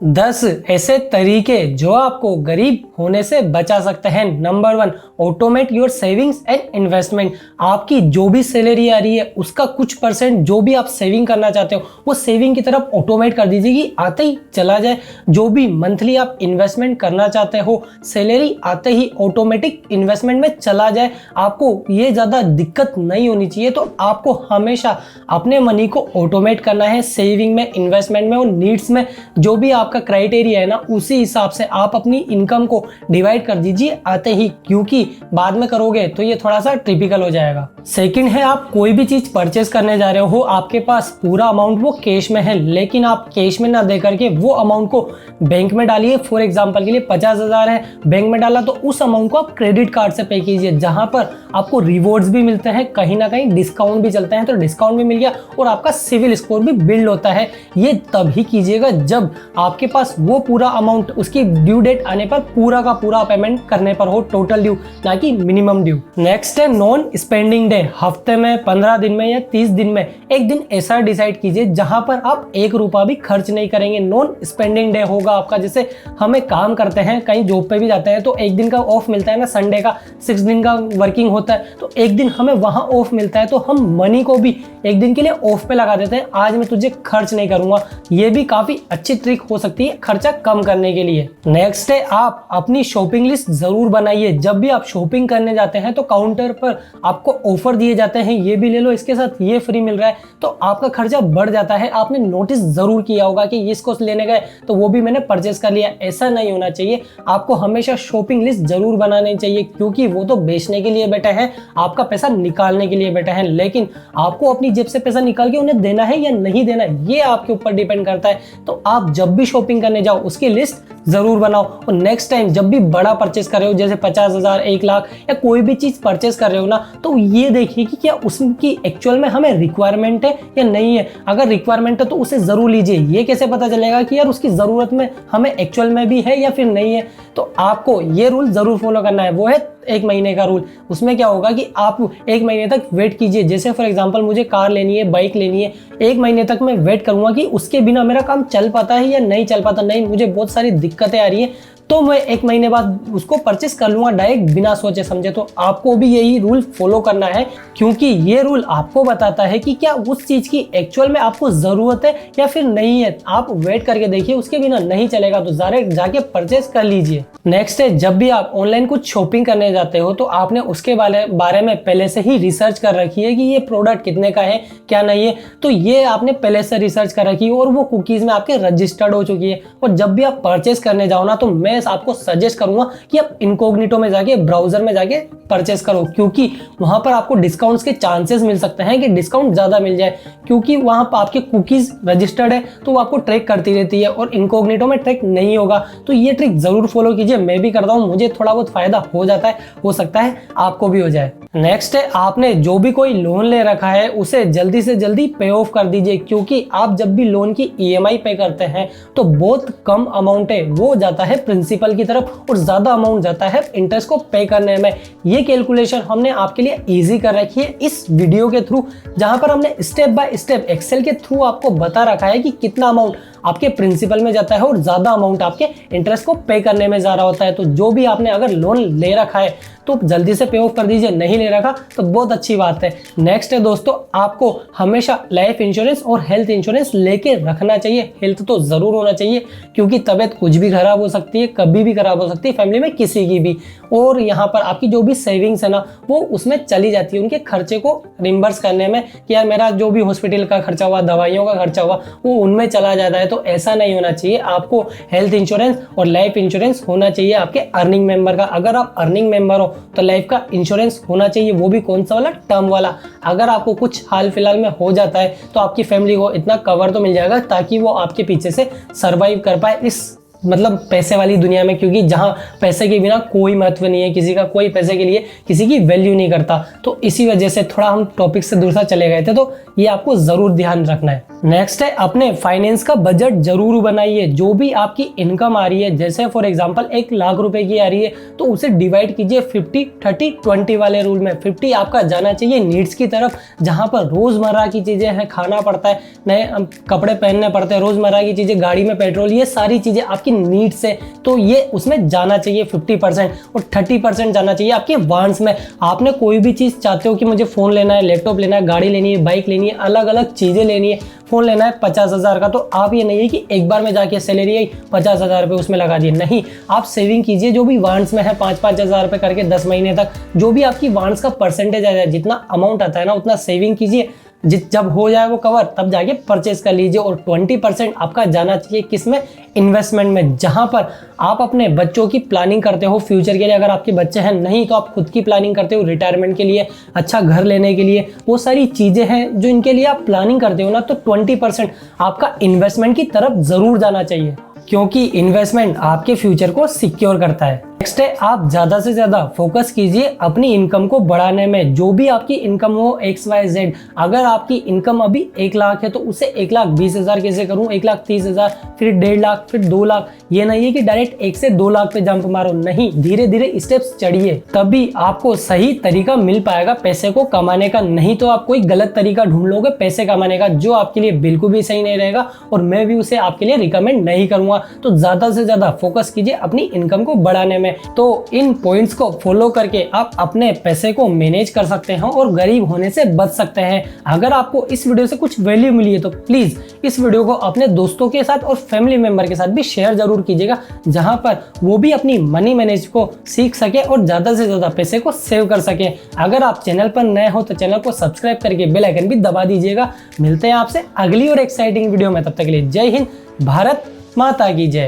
10 ऐसे तरीके जो आपको गरीब होने से बचा सकते हैं। Number 1, automate your savings and investment. आपकी जो भी सैलरी आ रही है उसका कुछ परसेंट जो भी आप सेविंग करना चाहते हो वो सेविंग की तरफ ऑटोमेट कर दीजिए कि आते ही चला जाए। जो भी मंथली आप इन्वेस्टमेंट करना चाहते हो सैलरी आते ही ऑटोमेटिक इन्वेस्टमेंट में चला जाए। आपको ये ज़्यादा दिक्कत नहीं होनी चाहिए। तो आपको हमेशा अपने मनी को ऑटोमेट करना है, सेविंग में, इन्वेस्टमेंट में और नीड्स में। जो भी आपका क्राइटेरिया है ना उसी हिसाब से आप अपनी इनकम को डिवाइड कर दीजिए आते ही, क्योंकि बाद में करोगे तो ये थोड़ा सा टिपिकल हो जाएगा। सेकंड है, आप कोई भी चीज परचेस करने जा रहे हो, आपके पास पूरा अमाउंट वो कैश में है, लेकिन आप कैश में ना दे करके वो अमाउंट को बैंक में डालिए। फॉर एग्जांपल के लिए 50,000 है, बैंक में डाला तो उस अमाउंट को आप क्रेडिट कार्ड से पे कीजिए, जहां पर आपको रिवॉर्ड्स भी मिलते हैं, कहीं ना कहीं डिस्काउंट भी चलते हैं, तो डिस्काउंट भी मिल गया और आपका सिविल स्कोर भी बिल्ड होता है। ये तभी कीजिएगा जब आपके पास वो पूरा अमाउंट उसकी ड्यू डेट आने पर पूरा का पूरा पेमेंट करने पर हो, टोटल ड्यू ना कि मिनिमम ड्यू। नेक्स्ट है नॉन स्पेंडिंग डे। हफ्ते में, 15 दिन में या 30 दिन में एक दिन ऐसा डिसाइड कीजिए जहां पर आप 1 रुपया भी खर्च नहीं करेंगे। नॉन स्पेंडिंग डे होगा आपका। जैसे हमें काम करते हैं, कहीं जॉब पे भी जाते हैं तो एक दिन का ऑफ मिलता है ना, संडे का, 6 दिन का वर्किंग होता है तो एक दिन हमें वहां ऑफ मिलता है, तो हम मनी को भी एक दिन के लिए ऑफ पे लगा देते हैं, आज मैं तुझे खर्च नहीं करूंगा। ये भी काफी अच्छी ट्रिक हो सकती है खर्चा कम करने के लिए। नेक्स्ट है, आप अपनी शॉपिंग लिस्ट जरूर बनाइए। जब भी आप शॉपिंग करने जाते हैं तो काउंटर पर आपको ऑफर दिए जाते हैं, ये भी ले लो, इसके साथ ये फ्री मिल रहा है, तो आपका खर्चा बढ़ जाता है। आपने नोटिस जरूर किया होगा कि इसको लेने गए तो वो भी मैंने परचेस कर लिया। ऐसा नहीं होना चाहिए। आपको हमेशा शॉपिंग लिस्ट जरूर बनानी चाहिए, क्योंकि वो तो बेचने के लिए बैठे हैं, आपका पैसा निकालने के लिए बैठे हैं, लेकिन आपको अपनी जेब से पैसा निकाल के उन्हें देना है या नहीं देना ये आपके ऊपर डिपेंड करता है। तो आप जब भी शॉपिंग करने जाओ उसकी लिस्ट जरूर बनाओ और नेक्स्ट टाइम जब भी बड़ा परचेस कर रहे हो, जैसे 50,000, 1 लाख या कोई भी चीज परचेस कर रहे हो ना, तो ये देखिए कि क्या उसकी एक्चुअल में हमें रिक्वायरमेंट है या नहीं है। अगर रिक्वायरमेंट है तो उसे जरूर लीजिए। ये कैसे पता चलेगा कि यार उसकी जरूरत में हमें एक्चुअल में भी है या फिर नहीं है। तो आपको ये रूल जरूर फॉलो करना है, वो है 1 महीने का रूल। उसमें क्या होगा कि आप 1 महीने तक वेट कीजिए। जैसे फॉर एग्जांपल मुझे कार लेनी है, बाइक लेनी है, 1 महीने तक मैं वेट करूंगा कि उसके बिना मेरा काम चल पाता है या नहीं चल पाता। नहीं, मुझे बहुत सारी दिक्कतें आ रही है तो मैं 1 महीने बाद उसको परचेस कर लूंगा डायरेक्ट, बिना सोचे समझे। तो आपको भी यही रूल फॉलो करना है, क्योंकि ये रूल आपको बताता है कि क्या उस चीज की एक्चुअल में आपको जरूरत है या फिर नहीं है। आप वेट करके देखिए, उसके बिना नहीं चलेगा तो डायरेक्ट जाके परचेस कर लीजिए। नेक्स्ट है, जब भी आप ऑनलाइन कुछ शॉपिंग करने जाते हो तो आपने उसके बारे में पहले से ही रिसर्च कर रखी है कि ये प्रोडक्ट कितने का है, क्या नहीं है। तो ये आपने पहले से रिसर्च कर रखी है और वो कुकीज में आपके रजिस्टर्ड हो चुकी है। और जब भी आप परचेस करने जाओ ना, तो मैं आपको सजेस्ट करूंगा कि आप इनकॉग्निटो में जाके, ब्राउजर में जाके परचेस करो, क्योंकि वहां पर आपको डिस्काउंट्स के चांसेस मिल सकते हैं कि डिस्काउंट ज्यादा मिल जाए, क्योंकि वहां पर आपके कुकीज रजिस्टर्ड है तो वो आपको ट्रैक करती रहती है और इनकॉग्निटो में ट्रैक नहीं होगा। तो ये ट्रिक जरूर फॉलो कीजिए। मैं भी करता हूं, मुझे थोड़ा बहुत फायदा हो जाता है, हो सकता है आपको भी हो जाए। नेक्स्ट है, आपने जो भी कोई लोन ले रखा है उसे जल्दी से जल्दी पे ऑफ कर दीजिए, क्योंकि आप जब भी लोन की EMI पे करते हैं तो बहुत कम अमाउंट है वो जाता है प्रिंसिपल की तरफ और ज्यादा अमाउंट जाता है इंटरेस्ट को पे करने में। ये कैलकुलेशन हमने आपके लिए इजी कर रखी है इस वीडियो के थ्रू, जहां पर हमने स्टेप बाय स्टेप एक्सेल के थ्रू आपको बता रखा है कि कितना अमाउंट आपके प्रिंसिपल में जाता है और ज्यादा अमाउंट आपके इंटरेस्ट को पे करने में जा रहा होता है। तो जो भी आपने अगर लोन ले रखा है तो जल्दी से पे ऑफ कर दीजिए, नहीं ले रखा तो बहुत अच्छी बात है। नेक्स्ट है दोस्तों, आपको हमेशा लाइफ इंश्योरेंस और हेल्थ इंश्योरेंस लेके रखना चाहिए। हेल्थ तो जरूर होना चाहिए, क्योंकि तबीयत कुछ भी खराब हो सकती है, कभी भी खराब हो सकती है, फैमिली में किसी की भी। और यहाँ पर आपकी जो भी सेविंग्स है ना वो उसमें चली जाती है उनके खर्चे को रिम्बर्स करने में, कि यार मेरा जो भी हॉस्पिटल का खर्चा हुआ, दवाइयों का खर्चा हुआ, वो उनमें चला जाता है। तो ऐसा नहीं होना चाहिए। आपको हेल्थ इंश्योरेंस और लाइफ इंश्योरेंस होना चाहिए आपके अर्निंग मेंबर का। अगर आप अर्निंग मेंबर हो तो लाइफ का इंश्योरेंस होना चाहिए, वो भी कौन सा वाला, टर्म वाला। अगर आपको कुछ हाल फिलहाल में हो जाता है तो आपकी फैमिली को इतना कवर तो मिल जाएगा ताकि वो आपके पीछे से सर्वाइव कर पाए इस मतलब पैसे वाली दुनिया में, क्योंकि जहाँ पैसे के बिना कोई महत्व नहीं है किसी का, कोई पैसे के लिए किसी की वैल्यू नहीं करता। तो इसी वजह से थोड़ा हम टॉपिक से दूर सा चले गए थे, तो ये आपको जरूर ध्यान रखना है। नेक्स्ट है, अपने फाइनेंस का बजट जरूर बनाइए। जो भी आपकी इनकम आ रही है, जैसे फॉर एग्जांपल 1 लाख रुपए की आ रही है, तो उसे डिवाइड कीजिए 50-30-20 वाले रूल में। 50 आपका जाना चाहिए नीड्स की तरफ, जहां पर रोजमर्रा की चीजें हैं, खाना पड़ता है, नए कपड़े पहनने पड़ते हैं, रोजमर्रा की चीजें, गाड़ी में पेट्रोल, ये सारी चीजें आपकी नीड्स है, तो ये उसमें जाना चाहिए 50%। और 30% जाना चाहिए आपके वांट्स में। आपने कोई भी चीज चाहते हो कि मुझे फोन लेना है, लैपटॉप लेना है, गाड़ी लेनी है, बाइक लेनी है, अलग अलग चीजें लेनी है, फोन लेना है 50,000 का, तो आप ये नहीं है कि एक बार में जाके सैलरी आई 50,000 रुपये उसमें लगा दिए, नहीं, आप सेविंग कीजिए जो भी वांट्स में है, 5-5 हज़ार रुपये करके 10 महीने तक, जो भी आपकी वांट्स का परसेंटेज आ जाए, जितना अमाउंट आता है ना उतना सेविंग कीजिए। जब हो जाए वो कवर तब जाके परचेज कर लीजिए। और 20% आपका जाना चाहिए किसमें, इन्वेस्टमेंट में, जहां पर आप अपने बच्चों की प्लानिंग करते हो फ्यूचर के लिए। अगर आपके बच्चे हैं, नहीं तो आप खुद की प्लानिंग करते हो रिटायरमेंट के लिए, अच्छा घर लेने के लिए, वो सारी चीजें हैं जो इनके लिए आप प्लानिंग करते हो ना, तो 20% आपका इन्वेस्टमेंट की तरफ जरूर जाना चाहिए, क्योंकि इन्वेस्टमेंट आपके फ्यूचर को सिक्योर करता है। नेक्स्ट है, आप ज्यादा से ज्यादा फोकस कीजिए अपनी इनकम को बढ़ाने में। जो भी आपकी इनकम हो XYZ, अगर आपकी इनकम अभी 1 लाख है तो उसे 1,20,000 कैसे करूं, 1,30,000, फिर 1.5 लाख, फिर 2 लाख। ये नहीं है कि डायरेक्ट 1 से 2 लाख पे जंप मारो, नहीं, धीरे धीरे स्टेप्स चढ़िए, तभी आपको सही तरीका मिल पाएगा पैसे को कमाने का। नहीं तो आप कोई गलत तरीका ढूंढ लोगे पैसे कमाने का, जो आपके लिए बिल्कुल भी सही नहीं रहेगा, और मैं भी उसे आपके लिए रिकमेंड नहीं करूंगा। तो ज्यादा से ज्यादा फोकस कीजिए अपनी इनकम को बढ़ाने में। तो इन पॉइंट्स को फॉलो करके आप अपने पैसे को मैनेज कर सकते हैं और गरीब होने से बच सकते हैं। अगर आपको इस वीडियो से कुछ वैल्यू मिली है तो प्लीज इस वीडियो को अपने दोस्तों के साथ और फैमिली मेंबर के साथ भी शेयर जरूर कीजिएगा, जहां पर वो भी अपनी मनी मैनेज को सीख सके और ज्यादा से ज्यादा पैसे को सेव कर सके। अगर आप चैनल पर नए हो तो चैनल को सब्सक्राइब करके बेल आइकन भी दबा दीजिएगा। मिलते हैं आपसे अगली और एक्साइटिंग वीडियो में, तब तक के लिए जय हिंद, भारत माता की जय।